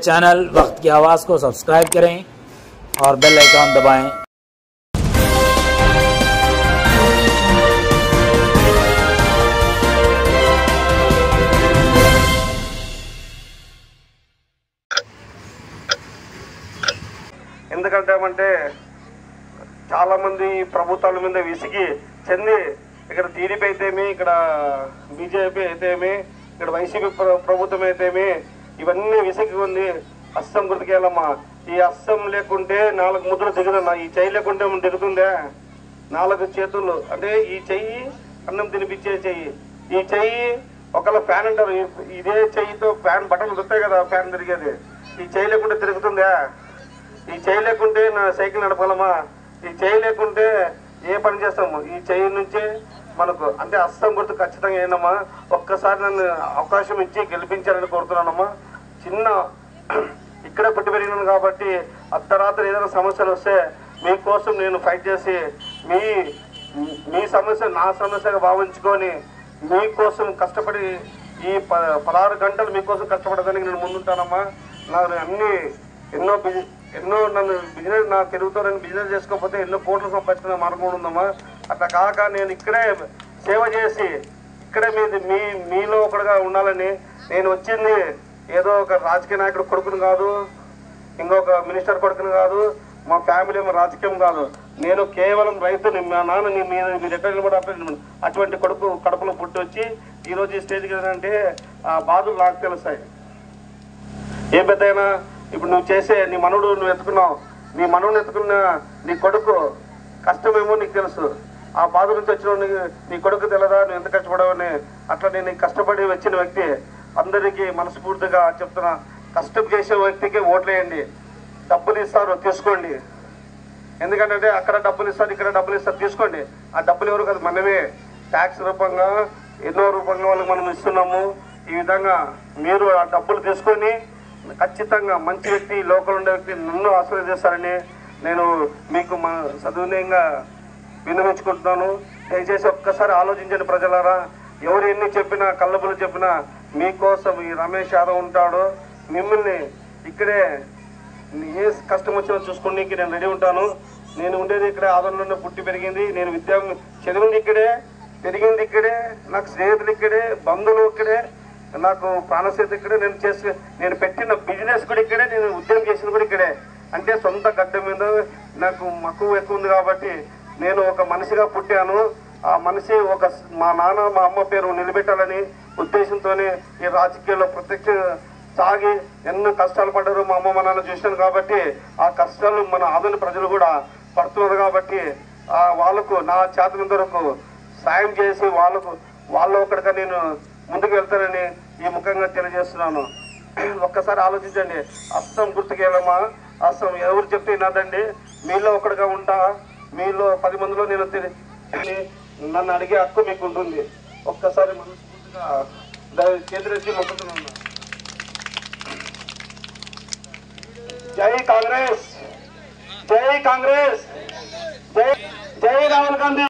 Channel वक्त की आवाज़ को सब्सक्राइब करें और बेल आइकॉन दबाएं। ఎందుకంటే చాలా మంది ప్రభుత్వాల మీద విసిగి చెంది ఇక్కడ టీడీపీ అయితేమి, ఇక్కడ బీజేపీ అయితేమి, ఇక్కడ వైసీపీ ప్రభుత్వం అయితేమి ఇవన్నీ విసిగి ఉంది. అస్సం గుర్తుకెళ్ళమ్మా. ఈ అస్సం లేకుంటే 4 ముద్రలు దిగుదమ్మా. ఈ చెయ్యి లేకుంటే దిగుతుందే. 4 చేతులు అంటే ఈ చెయ్యి అన్నం తినిపించే చెయ్యి. ఈ చెయ్యి ఒకవేళ ఫ్యాన్ అంటారు, ఇదే చెయ్యితో ఫ్యాన్ బటన్లు దొరుకుతాయి కదా, ఫ్యాన్ తిరిగేది. ఈ చెయ్యి లేకుంటే తిరుగుతుందా? ఈ చెయ్యి లేకుంటే నా సైకిల్ నడపాలమ్మా. ఈ చెయ్యి లేకుంటే ఏ పని చేస్తాము? ఈ చెయ్యి నుంచే మనకు అంటే అస్సం గుర్తు ఖచ్చితంగా ఏందమ్మా. ఒక్కసారి నన్ను అవకాశం ఇచ్చి గెలిపించాలని కోరుతున్నానమ్మా. చిన్న ఇక్కడే పుట్టి పెరిగినాను కాబట్టి అర్ధరాత్రి ఏదైనా సమస్యలు వస్తే మీకోసం నేను ఫైట్ చేసి మీ సమస్య నా సమస్యగా భావించుకొని మీకోసం కష్టపడి ఈ 16 గంటలు మీకోసం కష్టపడడానికి నేను ముందుంటానమ్మా. నాకు ఎన్నో నన్ను బిజినెస్ నా తెలుగుతో నేను బిజినెస్ చేసుకోకపోతే ఎన్నో కోట్లు సంపాదించుకునే మార్గం ఉందమ్మా. అట్లా కాక నేను ఇక్కడే సేవ చేసి ఇక్కడే మీలో ఒకటిగా ఉండాలని నేను వచ్చింది. ఏదో ఒక రాజకీయ నాయకుడు కొడుకుని కాదు, ఇంకొక మినిస్టర్ కొడుకుని కాదు, మా ఫ్యామిలీ ఏమో రాజకీయం కాదు. నేను కేవలం రైతుని. మా నాన్న మీరు ఎక్కడ నిలబడి అటువంటి కొడుకు కడుపులో పుట్టి వచ్చి ఈరోజు ఈ స్టేజ్కి ఏంటంటే ఆ బాధలు నాకు తెలుస్తాయి. ఏ పెద్దయినా ఇప్పుడు నువ్వు చేసే నీ మనవుడు నువ్వు ఎత్తుకున్నావు, నీ మనవుని ఎత్తుకున్న నీ కొడుకు కష్టమేమో నీకు తెలుసు. ఆ బాధ నుంచి వచ్చిన నీ కొడుకు తెలదా నువ్వు ఎంత కష్టపడవని. అట్లా నేను కష్టపడి వచ్చిన వ్యక్తి. అందరికీ మనస్ఫూర్తిగా చెప్తున్నా, కష్టం చేసే వ్యక్తికి ఓట్లేయండి. డబ్బులు ఇస్తారు తీసుకోండి. ఎందుకంటే అక్కడ డబ్బులు ఇస్తారు, ఇక్కడ డబ్బులు ఇస్తారు, తీసుకోండి. ఆ డబ్బులు ఎవరు కాదు, మనమే ట్యాక్స్ రూపంగా ఎన్నో రూపంగా వాళ్ళకి మనం ఇస్తున్నాము. ఈ విధంగా మీరు ఆ డబ్బులు తీసుకొని ఖచ్చితంగా మంచి వ్యక్తి, లోకల్ ఉండే వ్యక్తి నన్ను ఆశీర్వదిస్తారని నేను మీకు సద్వినయంగా విన్నవించుకుంటున్నాను. దయచేసి ఒక్కసారి ఆలోచించండి ప్రజలారా. ఎవరు ఎన్ని చెప్పినా, కళ్ళబులు చెప్పినా మీకోసం ఈ రమేష్ యాదవ్ ఉంటాడు. మిమ్మల్ని ఇక్కడే ఏ కష్టం వచ్చినా చూసుకోవడానికి నేను రెడీ ఉంటాను. నేను ఉండేది ఇక్కడే, ఆదరణలో పుట్టి పెరిగింది. నేను చదివింది ఇక్కడే, పెరిగింది ఇక్కడే, నాకు స్నేహితులు ఇక్కడే, బంధువులు ఇక్కడే, నాకు ప్రాణస్థితి ఇక్కడే. నేను పెట్టిన బిజినెస్ కూడా ఇక్కడే, నేను ఉద్యోగం చేసింది కూడా ఇక్కడే. అంటే సొంత గడ్డ మీద నాకు మక్కువ ఎక్కువ ఉంది కాబట్టి నేను ఒక మనిషిగా పుట్టాను. ఆ మనిషి మా నాన్న మా అమ్మ పేరు నిలబెట్టాలని ఉద్దేశంతోనే ఈ రాజకీయాల్లో ప్రత్యక్ష సాగి ఎన్నో కష్టాలు పడ్డారు. మా అమ్మ మా నాన్న చూసినాను కాబట్టి ఆ కష్టాలు మన ఆధునిక ప్రజలు కూడా పడుతున్నారు కాబట్టి వాళ్ళకు నా చేతనంత వరకు సాయం చేసి వాళ్ళ ఒకటిగా నేను ముందుకు వెళ్తానని ఈ ముఖంగా తెలియజేస్తున్నాను. ఒక్కసారి ఆలోచించండి. అస్సం గుర్తుకెళ్ళమా. అస్సం ఎవరు చెప్తే వినదండి. మీలో ఒకటిగా ఉంటా. మీలో 10 మందిలో నేను నన్ను అడిగే హక్కు మీకు ఉంటుంది. ఒక్కసారి మనస్ఫూర్తిగా చేతులెత్తి మొక్కుతున్నాను. జై కాంగ్రెస్, జై కాంగ్రెస్, జై రాహుల్ గాంధీ.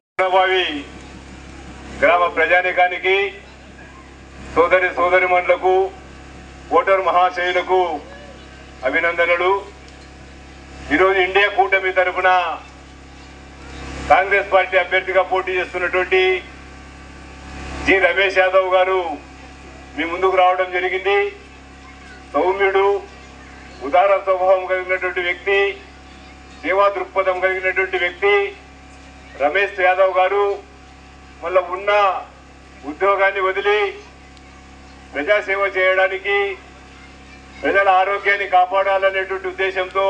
గ్రామ ప్రజానీకానికి, సోదరిమణులకు, ఓటర్ మహాశయులకు అభినందనలు. ఈరోజు ఇండియా కూటమి తరఫున కాంగ్రెస్ పార్టీ అభ్యర్థిగా పోటీ చేస్తున్నటువంటి జి రమేష్ యాదవ్ గారు మీ ముందుకు రావడం జరిగింది. సౌమ్యుడు, ఉదార స్వభావం కలిగినటువంటి వ్యక్తి, సేవా దృక్పథం కలిగినటువంటి వ్యక్తి రమేష్ యాదవ్ గారు మళ్ళీ ఉన్న ఉద్యోగాన్ని వదిలి ప్రజాసేవ చేయడానికి, ప్రజల ఆరోగ్యాన్ని కాపాడాలనేటువంటి ఉద్దేశంతో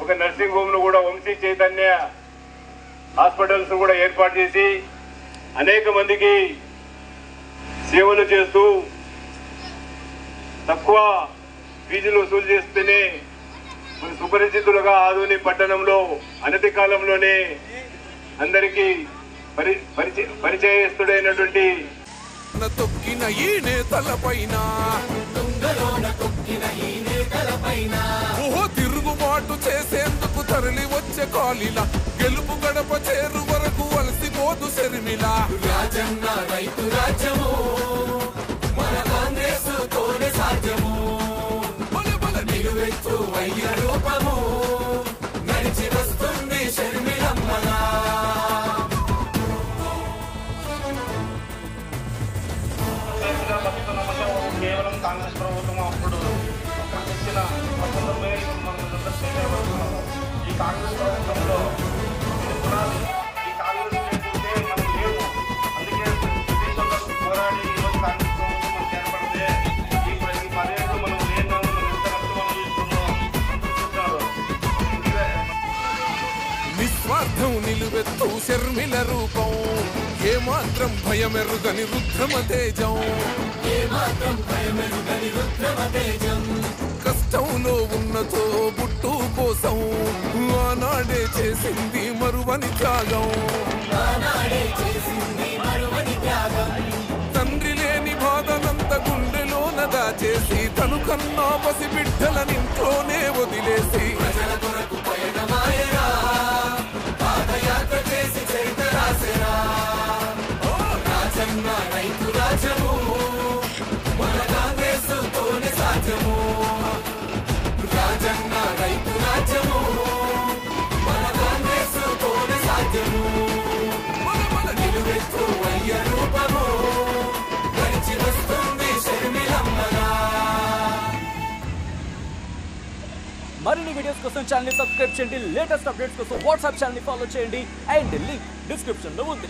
ఒక నర్సింగ్ హోమ్ను కూడా వంశీ చైతన్య హాస్పిటల్స్ కూడా ఏర్పాటు చేసి అనేక మందికి సేవలు చేస్తూ తక్కువ ఫీజులు వసూలు చేస్తేనే సుపరిచితులుగా ఆదోని పట్టణంలో అనతి కాలంలోనే అందరికీ పరిచయస్తుడైనటువంటి తొక్కిన ఈ నేతలపైన తిరుగుబాటు చేసేందుకు తరలి వచ్చే కాలిలా గెలుపు గడప చేరు వరకు అలసిపోదు శర్మిలా. రాజన్న రైతు రాజ్యము మన కాంగ్రెస్ తోనే సాధ్యము. కాంగ్రెస్ ప్రభుత్వంలో ఈ కాంగ్రెస్ లేకుంటే మనం లేవు. అందుకే దేశంలో పోరాడి ఈరోజు కాంగ్రెస్ ప్రభుత్వం మనకు ఏర్పడితే ఈ 10 ఏళ్ళు మనం లేని మనం ఎంత కష్టం అనుభవిస్తున్నాం. నిస్వార్థం నిలువెత్తు శర్మిల రూపం, ఏమాత్రం భయమెరుగని రుద్రమ తేజం, కష్టంలో ఉన్నతో బుట్టు కోసం ఆనాడే చేసింది మరువని త్యాగం. తండ్రి లేని బాధనంత గుండెలోన దాచేసి తను కన్నా పసి బిడ్డలనింట్లోనే వదిలేసి ప్రజల కొరకు పయనమాయరా, పాదయాత్ర చేసి చరిత్ర రాసెరా. రాజన్న రైతు రాజ్యము మన కాంగ్రెస్ తోనే సాధ్యము. రాజన్న రైతు రాజ్యము మన కాంగ్రెస్ తోనే సాధ్యము. మన నిలువెత్తు అయ్య రూపము గడిచి వస్తుంది షర్మిలమ్మగా. మరిన్ని వీడియోస్ కోసం ఛానల్ సబ్స్క్రైబ్ చేయండి. లేటెస్ట్ అప్డేట్స్ కోసం వాట్సాప్ ఛానల్ ఫాలో చేయండి. అండ్ లింక్ డిస్క్రిప్షన్ లో ఉంది.